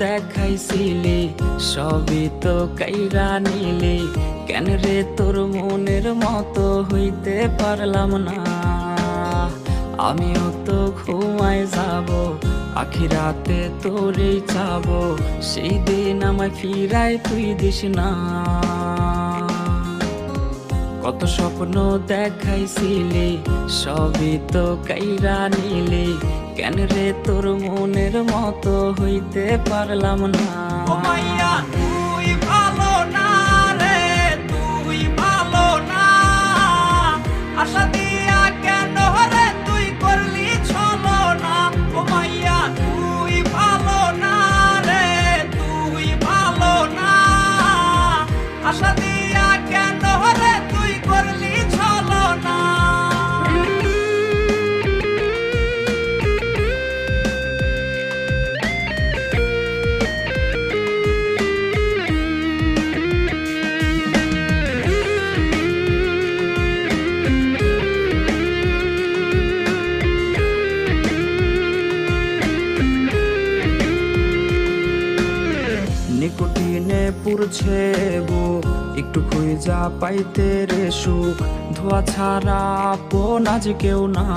দেখাইছিলি, সবই তো কাইরা নিলি। কেন রে তোর মনের মতো হইতে পারলাম না? আমিও তো ঘুমায় যাব, আখিরাতে তোরেই চাবো। সেই দিন আমায় ফিরায় তুই দিস না। কত স্বপ্ন দেখাইছিলি, সবই তো কাইরা নিলি। কেন রে তোর মনের মতো হইতে পারলাম না? ও মাইয়া তুই ভালো না রে, তুই ভালো না। আশা দিয়া কেন রে তুই করলি ছলনা? ও মাইয়া তুই ভালো না রে, তুই ভালো না। আশা দিয়া কেন রে তুই করলি ছলনা? নিকোটিনে পুরছে বুক, একটু খুঁজা পাইতে রে সুখ। ধোয়া ছাড়া আপন আজ কেউ না।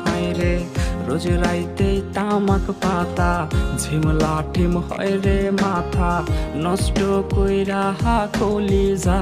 হায় রে রোজ রাইতেই তামাক পাতা, ঝিমলা ঠিম হয় রে মাথা। নষ্ট কইরা কলিজা।